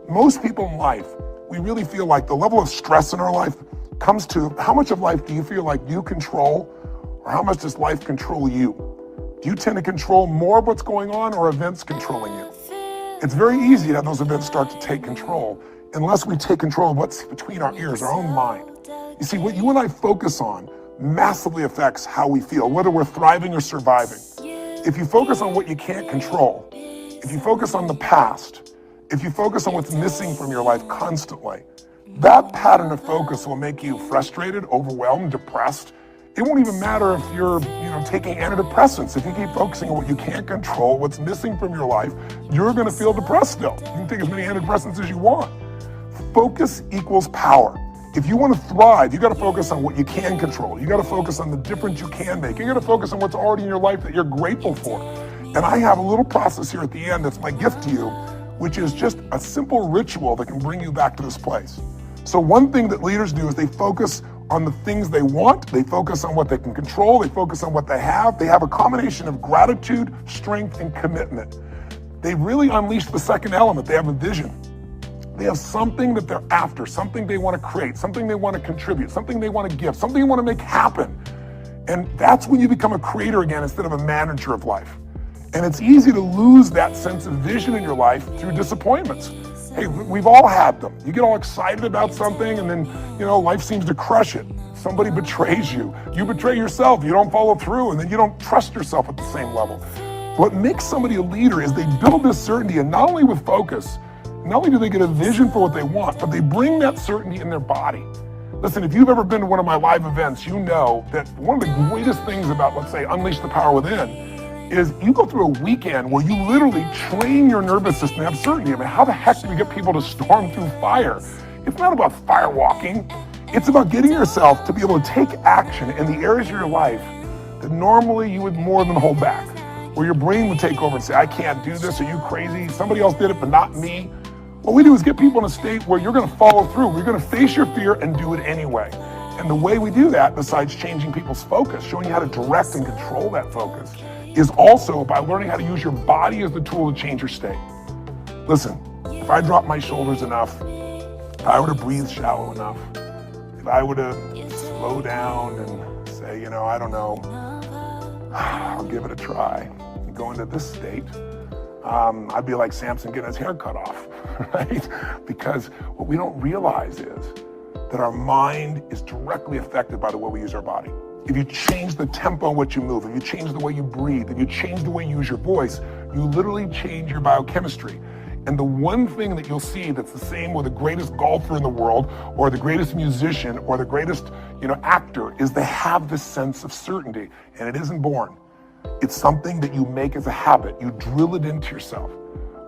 Most people in life, we really feel like the level of stress in our life comes to how much of life do you feel like you control, or how much does life control you? Do you tend to control more of what's going on, or events controlling you? It's very easy to have those events start to take control unless we take control of what's between our ears, our own mind. You see, what you and I focus on massively affects how we feel, whether we're thriving or surviving. If you focus on what you can't control, if you focus on the past, if you focus on what's missing from your life constantly, that pattern of focus will make you frustrated, overwhelmed, depressed. It won't even matter if you're, taking antidepressants. If you keep focusing on what you can't control, what's missing from your life, you're going to feel depressed still. You can take as many antidepressants as you want. Focus equals power. If you want to thrive, you got to focus on what you can control. You got to focus on the difference you can make. You got to focus on what's already in your life that you're grateful for. And I have a little process here at the end that's my gift to you, which is just a simple ritual that can bring you back to this place. So one thing that leaders do is they focus on the things they want, they focus on what they can control, they focus on what they have a combination of gratitude, strength, and commitment. They really unleash the second element. They have a vision. They have something that they're after, something they want to create, something they want to contribute, something they want to give, something they want to make happen. And that's when you become a creator again instead of a manager of life. And it's easy to lose that sense of vision in your life through disappointments. Hey, we've all had them. You get all excited about something and then, life seems to crush it. Somebody betrays you. You betray yourself. You don't follow through, and then you don't trust yourself at the same level. What makes somebody a leader is they build this certainty, and not only with focus, not only do they get a vision for what they want, but they bring that certainty in their body. Listen, if you've ever been to one of my live events, you know that one of the greatest things about, let's say, Unleash the Power Within is you go through a weekend where you literally train your nervous system to have certainty. I mean, how the heck do you get people to storm through fire? It's not about fire walking. It's about getting yourself to be able to take action in the areas of your life that normally you would more than hold back, where your brain would take over and say, I can't do this, are you crazy? Somebody else did it, but not me. What we do is get people in a state where you're going to follow through. We're going to face your fear and do it anyway. And the way we do that, besides changing people's focus, showing you how to direct and control that focus, is also by learning how to use your body as the tool to change your state. Listen, if I drop my shoulders enough, if I were to breathe shallow enough, if I were to slow down and say, I don't know, I'll give it a try, and go into this state, I'd be like Samson getting his hair cut off, right? Because what we don't realize is that our mind is directly affected by the way we use our body. If you change the tempo in which you move, if you change the way you breathe, if you change the way you use your voice, you literally change your biochemistry. And the one thing that you'll see that's the same with the greatest golfer in the world, or the greatest musician, or the greatest, actor, is they have this sense of certainty, and it isn't born. It's something that you make as a habit. You drill it into yourself.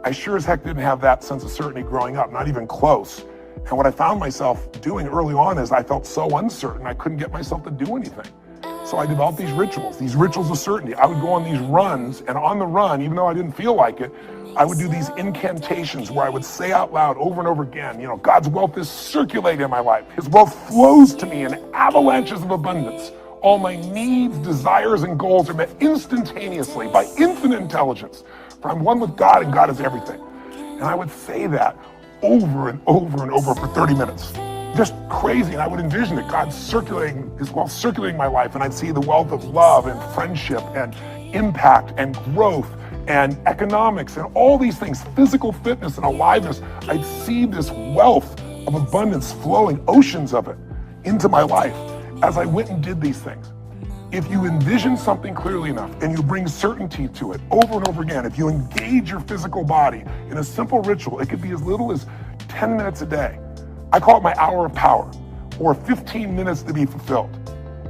I sure as heck didn't have that sense of certainty growing up, not even close. And what I found myself doing early on is I felt so uncertain, I couldn't get myself to do anything. So I developed these rituals of certainty. I would go on these runs, and on the run, even though I didn't feel like it, I would do these incantations where I would say out loud over and over again, God's wealth is circulating in my life. His wealth flows to me in avalanches of abundance. All my needs, desires, and goals are met instantaneously by infinite intelligence. For I'm one with God, and God is everything. And I would say that over and over and over for 30 minutes. Just crazy. And I would envision that God's circulating, his wealth circulating my life, and I'd see the wealth of love and friendship and impact and growth and economics and all these things, physical fitness and aliveness. I'd see this wealth of abundance flowing, oceans of it, into my life as I went and did these things. If you envision something clearly enough and you bring certainty to it over and over again, if you engage your physical body in a simple ritual, it could be as little as 10 minutes a day. I call it my hour of power, or 15 minutes to be fulfilled.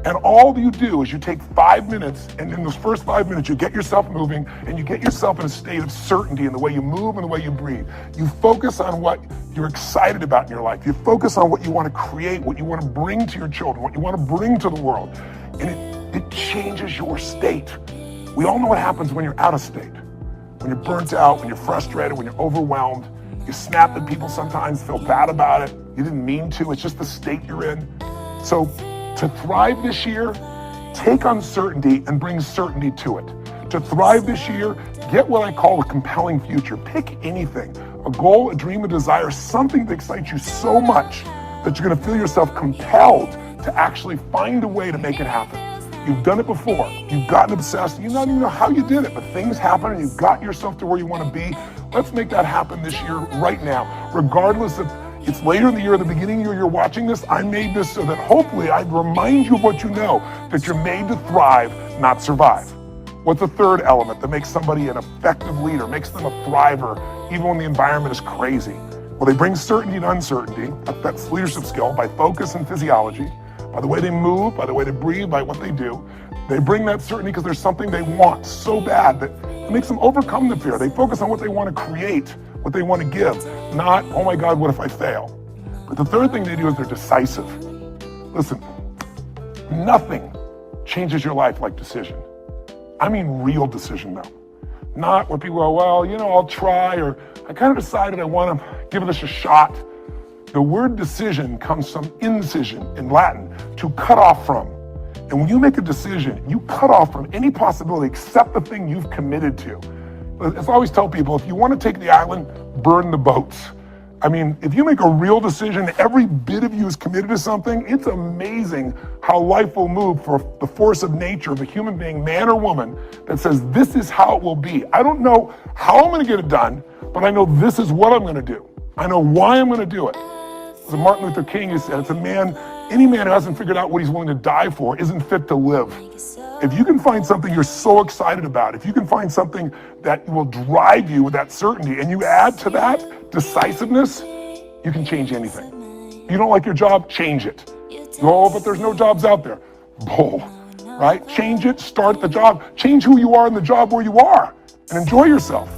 And all you do is you take 5 minutes, and in those first 5 minutes, you get yourself moving, and you get yourself in a state of certainty in the way you move and the way you breathe. You focus on what you're excited about in your life. You focus on what you want to create, what you want to bring to your children, what you want to bring to the world. And it changes your state. We all know what happens when you're out of state. When you're burnt out, when you're frustrated, when you're overwhelmed. You snap at people sometimes, feel bad about it. You didn't mean to, it's just the state you're in. So to thrive this year, take uncertainty and bring certainty to it. To thrive this year, get what I call a compelling future. Pick anything. a goal, a dream, a desire, something that excites you so much that you're gonna feel yourself compelled to actually find a way to make it happen. You've done it before. You've gotten obsessed. You don't even know how you did it, but things happen and you've got yourself to where you want to be. Let's make that happen this year, right now. Regardless if it's later in the year or the beginning of the year you're watching this, I made this so that hopefully I'd remind you of what you know, that you're made to thrive, not survive. What's the third element that makes somebody an effective leader, makes them a thriver, even when the environment is crazy? Well, they bring certainty and uncertainty. That's leadership skill by focus and physiology, by the way they move, by the way they breathe, by what they do. They bring that certainty because there's something they want so bad that it makes them overcome the fear. They focus on what they want to create, what they want to give, not, oh my God, what if I fail? But the third thing they do is they're decisive. Listen, nothing changes your life like decision. I mean real decision though. Not where people go, well, I'll try, or I kind of decided I want to give this a shot. The word decision comes from incision in Latin, to cut off from. And when you make a decision, you cut off from any possibility except the thing you've committed to. As I always tell people, if you want to take the island, burn the boats. I mean, if you make a real decision, every bit of you is committed to something, it's amazing how life will move for the force of nature of a human being, man or woman, that says, this is how it will be. I don't know how I'm going to get it done, but I know this is what I'm going to do. I know why I'm going to do it. As Martin Luther King said, it's any man who hasn't figured out what he's willing to die for isn't fit to live. If you can find something you're so excited about, if you can find something that will drive you with that certainty, and you add to that decisiveness, you can change anything. You don't like your job, change it. Oh, but there's no jobs out there. Bull, right? Change it, start the job, change who you are in the job where you are, and enjoy yourself.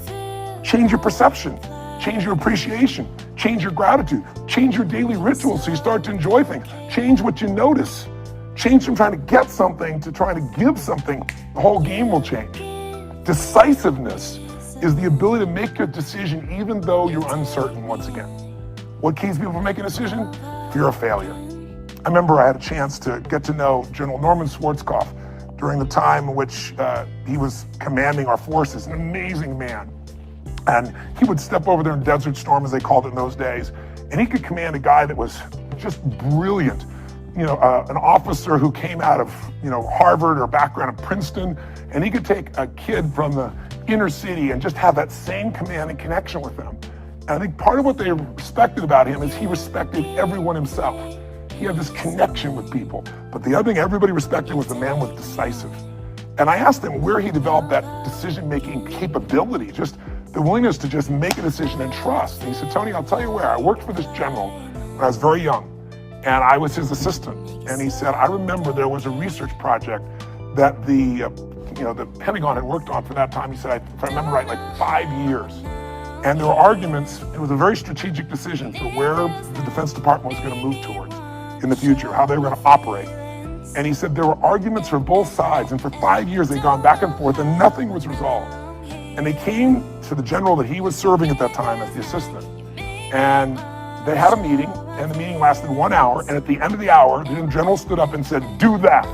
Change your perception, change your appreciation, change your gratitude, change your daily rituals so you start to enjoy things. Change what you notice. Change from trying to get something to trying to give something. The whole game will change. Decisiveness is the ability to make a decision even though you're uncertain once again. What keeps people from making a decision? Fear of failure. I remember I had a chance to get to know General Norman Schwarzkopf during the time in which he was commanding our forces, an amazing man. And he would step over there in Desert Storm, as they called it in those days, and he could command a guy that was just brilliant. An officer who came out of, Harvard or background of Princeton, and he could take a kid from the inner city and just have that same command and connection with them. And I think part of what they respected about him is he respected everyone himself. He had this connection with people. But the other thing everybody respected was the man was decisive. And I asked him where he developed that decision-making capability, just the willingness to just make a decision and trust. And he said, Tony, I'll tell you where. I worked for this general when I was very young. And I was his assistant. And he said, I remember there was a research project that the Pentagon had worked on for that time. He said, if I remember right, like 5 years. And there were arguments. It was a very strategic decision for where the Defense Department was going to move towards in the future, how they were going to operate. And he said there were arguments for both sides. And for 5 years, they'd gone back and forth and nothing was resolved. And they came to the general that he was serving at that time as the assistant. And they had a meeting, and the meeting lasted 1 hour, and at the end of the hour, the general stood up and said, do that.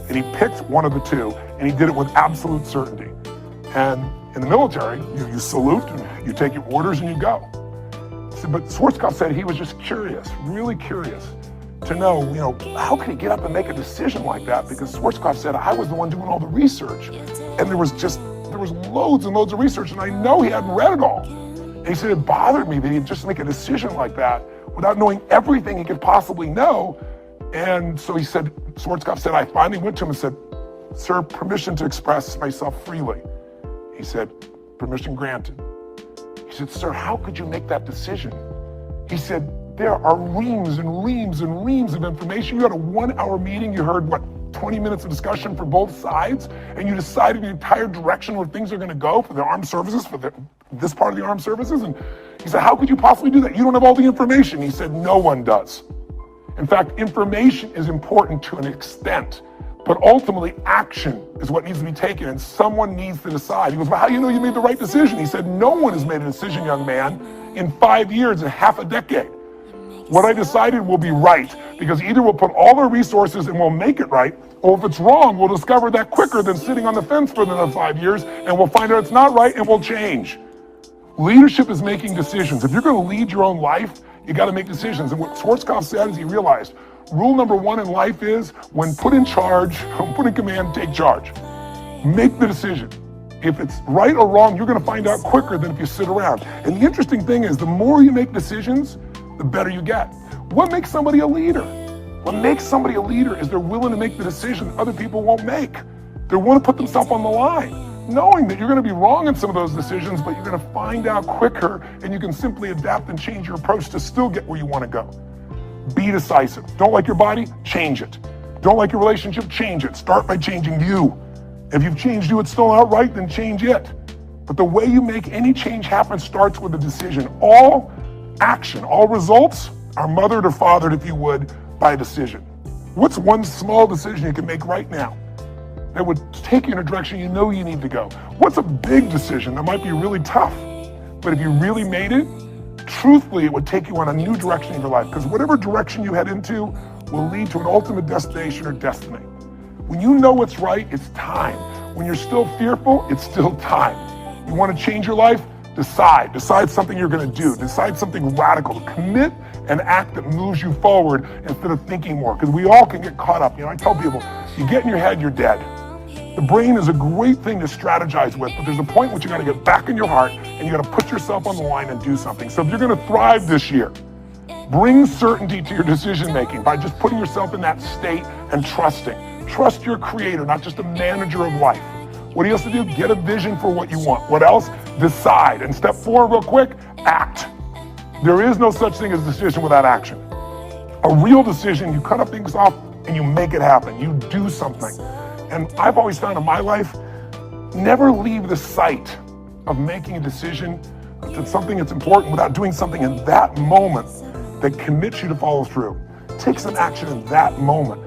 And he picked one of the two, and he did it with absolute certainty. And in the military, you salute, and you take your orders, and you go. But Schwarzkopf said he was just curious, really curious, to know, how could he get up and make a decision like that? Because Schwarzkopf said, I was the one doing all the research, and there was loads and loads of research, and I know he hadn't read it all. And he said it bothered me that he'd just make a decision like that without knowing everything he could possibly know. And so he said, Schwarzkopf said, I finally went to him and said, sir, permission to express myself freely. He said, permission granted. He said, sir, how could you make that decision? He said, there are reams and reams and reams of information. You had a 1 hour meeting, you heard 20 minutes of discussion for both sides, and you decided the entire direction where things are going to go for the armed services, for this part of the armed services. And he said, how could you possibly do that? You don't have all the information. He said, no one does. In fact, information is important to an extent, but ultimately action is what needs to be taken, and someone needs to decide. He goes, well, how do you know you made the right decision? He said, no one has made a decision, young man, in 5 years and half a decade. What I decided will be right, because either we'll put all our resources and we'll make it right, or if it's wrong, we'll discover that quicker than sitting on the fence for another 5 years, and we'll find out it's not right and we'll change. Leadership is making decisions. If you're going to lead your own life, you got to make decisions. And what Schwarzkopf said is he realized rule number one in life is when put in charge, when put in command, take charge. Make the decision. If it's right or wrong, you're going to find out quicker than if you sit around. And the interesting thing is the more you make decisions, the better you get. What makes somebody a leader? What makes somebody a leader is they're willing to make the decision other people won't make. They want to put themselves on the line, knowing that you're going to be wrong in some of those decisions, but you're going to find out quicker and you can simply adapt and change your approach to still get where you want to go. Be decisive. Don't like your body? Change it. Don't like your relationship? Change it. Start by changing you. If you've changed you, it's still not right, then change it. But the way you make any change happen starts with a decision. All action, all results are mothered or fathered, if you would, by a decision. What's one small decision you can make right now that would take you in a direction you know you need to go? What's a big decision that might be really tough, but if you really made it, truthfully, it would take you on a new direction in your life, because whatever direction you head into will lead to an ultimate destination or destiny. When you know what's right, it's time. When you're still fearful, it's still time. You want to change your life? Decide. Decide something you're going to do. Decide something radical. Commit an act that moves you forward instead of thinking more, because we all can get caught up. I tell people, you get in your head, you're dead. The brain is a great thing to strategize with, but there's a point which you got to get back in your heart and you got to put yourself on the line and do something. So if you're going to thrive this year, bring certainty to your decision making by just putting yourself in that state and trusting. Trust your creator, not just a manager of life. What he has to do, get a vision for what you want. What else? Decide. And step 4, real quick, act. There is no such thing as a decision without action. A real decision, you cut up things off and you make it happen. You do something. And I've always found in my life, never leave the sight of making a decision to something that's important without doing something in that moment that commits you to follow through. Take some action in that moment.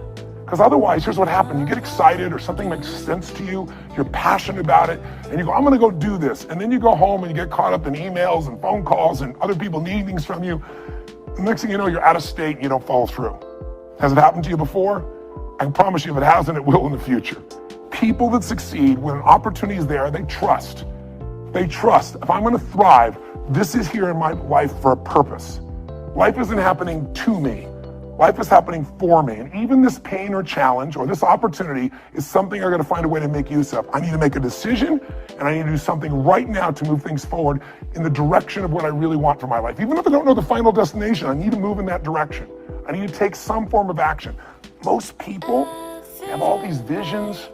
Because otherwise, here's what happens. You get excited or something makes sense to you, you're passionate about it, and you go, I'm going to go do this. And then you go home and you get caught up in emails and phone calls and other people needing things from you. The next thing you know, you're out of state and you don't follow through. Has it happened to you before? I can promise you if it hasn't, it will in the future. People that succeed, when an opportunity is there, they trust. They trust. If I'm going to thrive, this is here in my life for a purpose. Life isn't happening to me. Life is happening for me. And even this pain or challenge or this opportunity is something I got to find a way to make use of. I need to make a decision and I need to do something right now to move things forward in the direction of what I really want for my life. Even if I don't know the final destination, I need to move in that direction. I need to take some form of action. Most people have all these visions.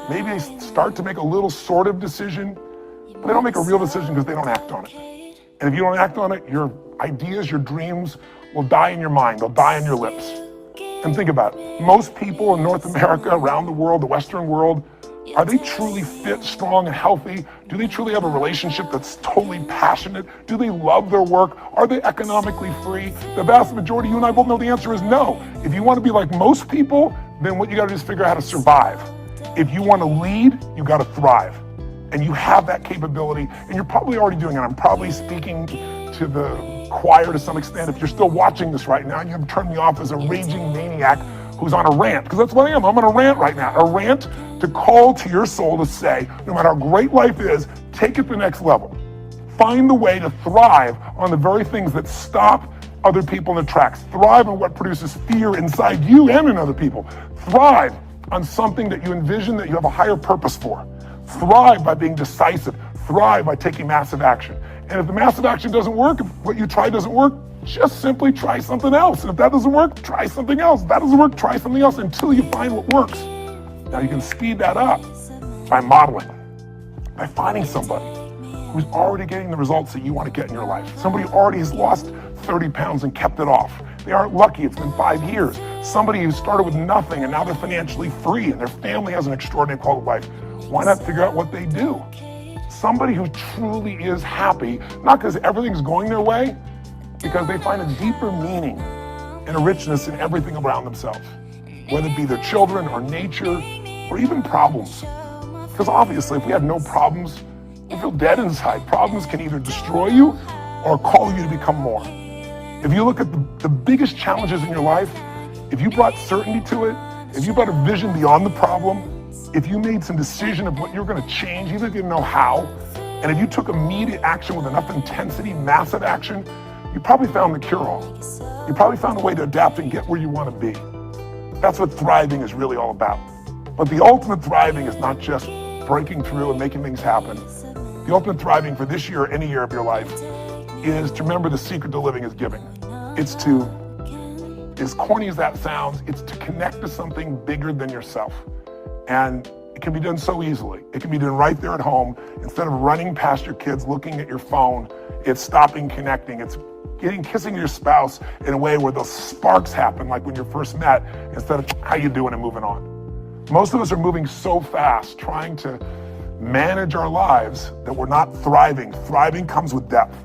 Maybe they start to make a little sort of decision, but they don't make a real decision because they don't act on it. And if you don't act on it, your ideas, your dreams will die in your mind. They'll die on your lips. And think about it. Most people in North America, around the world, the Western world, are they truly fit, strong, and healthy? Do they truly have a relationship that's totally passionate? Do they love their work? Are they economically free? The vast majority, you and I both know the answer is no. If you want to be like most people, then what you got to do is figure out how to survive. If you want to lead, you got to thrive. And you have that capability, and you're probably already doing it. I'm probably speaking to the choir to some extent. If you're still watching this right now, you have turned me off as a raging maniac who's on a rant, because that's what I am. I'm on a rant right now. A rant to call to your soul to say, no matter how great life is, take it to the next level. Find the way to thrive on the very things that stop other people in their tracks. Thrive on what produces fear inside you and in other people. Thrive on something that you envision that you have a higher purpose for. Thrive by being decisive. Thrive by taking massive action. And if the massive action doesn't work, if what you try doesn't work, just simply try something else. And if that doesn't work, try something else. If that doesn't work, try something else until you find what works. Now you can speed that up by modeling, by finding somebody who's already getting the results that you want to get in your life. Somebody who already has lost 30 pounds and kept it off. They aren't lucky, it's been 5 years. Somebody who started with nothing and now they're financially free and their family has an extraordinary quality of life. Why not figure out what they do? Somebody who truly is happy, not because everything's going their way, because they find a deeper meaning and a richness in everything around themselves, whether it be their children or nature or even problems. Because obviously, if we have no problems, we feel dead inside. Problems can either destroy you or call you to become more. If you look at the biggest challenges in your life, if you brought certainty to it, if you brought a vision beyond the problem, if you made some decision of what you're going to change, even if you didn't know how, And if you took immediate action with enough intensity, massive action, you probably found the cure-all. You probably found a way to adapt and get where you want to be. That's what thriving is really all about. But the ultimate thriving is not just breaking through and making things happen. The ultimate thriving for this year or any year of your life is to remember the secret to living is giving. It's to, as corny as that sounds, it's to connect to something bigger than yourself. And it can be done so easily. It can be done right there at home. Instead of running past your kids, looking at your phone, it's stopping connecting. It's kissing your spouse in a way where those sparks happen, like when you first met, instead of how you doing and moving on. Most of us are moving so fast, trying to manage our lives, that we're not thriving. Thriving comes with depth.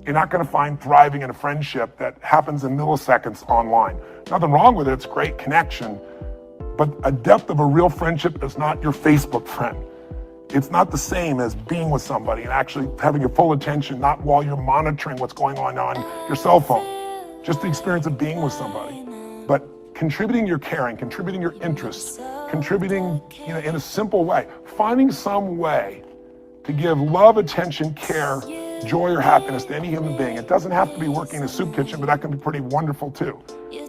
You're not going to find thriving in a friendship that happens in milliseconds online. Nothing wrong with it. It's great connection. But a depth of a real friendship is not your Facebook friend. It's not the same as being with somebody and actually having your full attention, not while you're monitoring what's going on your cell phone. Just the experience of being with somebody. But contributing your caring, contributing your interest, contributing in a simple way, finding some way to give love, attention, care, joy, or happiness to any human being. It doesn't have to be working in a soup kitchen, but that can be pretty wonderful too.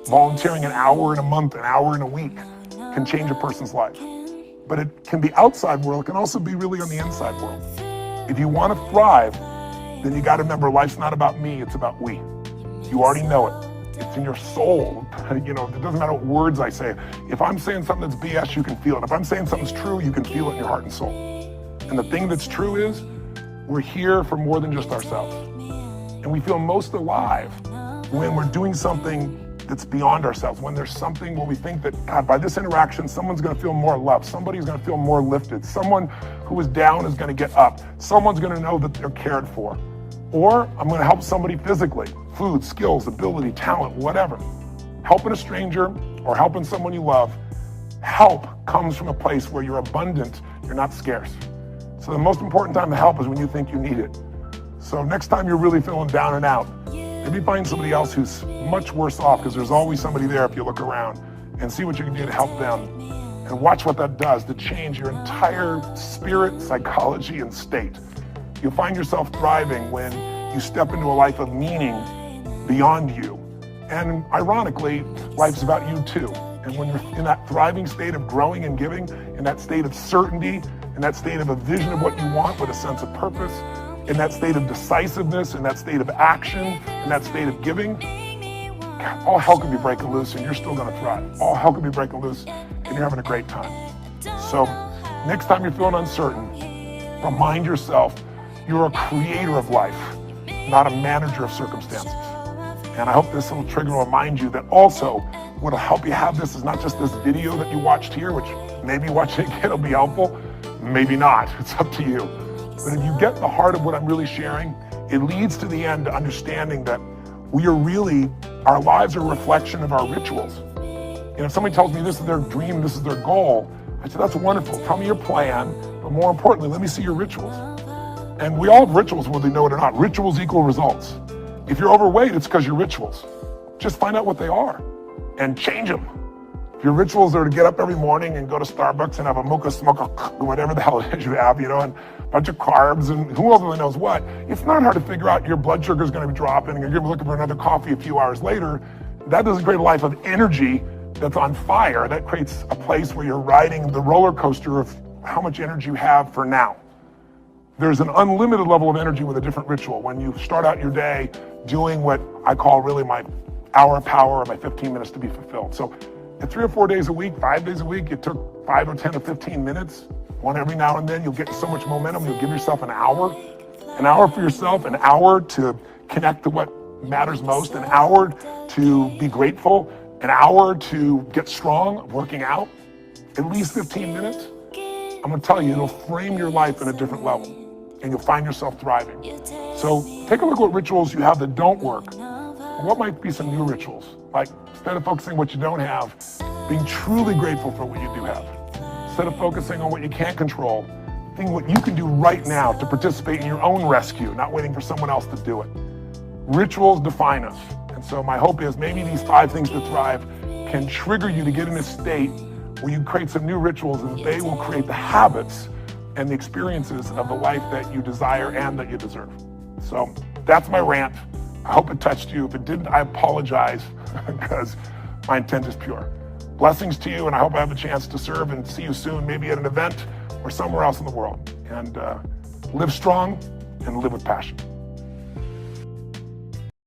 Volunteering an hour in a month, an hour in a week can change a person's life. But it can be outside world, it can also be really on the inside world. If you want to thrive, then you got to remember life's not about me, it's about we. You already know it. It's in your soul. It doesn't matter what words I say. If I'm saying something that's BS, you can feel it. If I'm saying something's true, you can feel it in your heart and soul. And the thing that's true is, we're here for more than just ourselves. And we feel most alive when we're doing something that's beyond ourselves, when there's something where we think that, God, by this interaction, someone's gonna feel more loved, somebody's gonna feel more lifted, someone who is down is gonna get up, someone's gonna know that they're cared for. Or I'm gonna help somebody physically, food, skills, ability, talent, whatever. Helping a stranger or helping someone you love, help comes from a place where you're abundant, you're not scarce. So the most important time to help is when you think you need it. So next time you're really feeling down and out, maybe find somebody else who's much worse off, because there's always somebody there if you look around, and see what you can do to help them. And watch what that does to change your entire spirit, psychology, and state. You'll find yourself thriving when you step into a life of meaning beyond you. And ironically, life's about you too. And when you're in that thriving state of growing and giving, in that state of certainty, in that state of a vision of what you want with a sense of purpose, in that state of decisiveness, in that state of action, in that state of giving, God, all hell could be breaking loose and you're still gonna thrive. All hell could be breaking loose and you're having a great time. So next time you're feeling uncertain, remind yourself you're a creator of life, not a manager of circumstances. And I hope this little trigger will remind you that also what'll help you have this is not just this video that you watched here, which maybe watching it again will be helpful, maybe not, it's up to you. But if you get the heart of what I'm really sharing, it leads to the end to understanding that our lives are a reflection of our rituals. And if somebody tells me this is their dream, this is their goal, I say, that's wonderful. Tell me your plan, but more importantly, let me see your rituals. And we all have rituals, whether you know it or not. Rituals equal results. If you're overweight, it's because your rituals. Just find out what they are and change them. If your rituals are to get up every morning and go to Starbucks and have a mocha, whatever the hell it is you have, and a bunch of carbs and who else really knows what, it's not hard to figure out your blood sugar is going to be dropping and you're going to be looking for another coffee a few hours later. That doesn't create a life of energy that's on fire. That creates a place where you're riding the roller coaster of how much energy you have for now. There's an unlimited level of energy with a different ritual. When you start out your day doing what I call really my hour of power or my 15 minutes to be fulfilled. So at 3 or 4 days a week, 5 days a week, it took 5 or 10 or 15 minutes. One every now and then, you'll get so much momentum. You'll give yourself an hour for yourself, an hour to connect to what matters most, an hour to be grateful, an hour to get strong, working out, at least 15 minutes. I'm gonna tell you, it'll frame your life in a different level and you'll find yourself thriving. So take a look at what rituals you have that don't work. What might be some new rituals? Like, instead of focusing on what you don't have, being truly grateful for what you do have. Instead of focusing on what you can't control, think what you can do right now to participate in your own rescue, not waiting for someone else to do it. Rituals define us. And so my hope is maybe these 5 things to thrive can trigger you to get in a state where you create some new rituals and they will create the habits and the experiences of the life that you desire and that you deserve. So that's my rant. I hope it touched you. If it didn't, I apologize because my intent is pure. Blessings to you, and I hope I have a chance to serve and see you soon, maybe at an event or somewhere else in the world. And live strong and live with passion.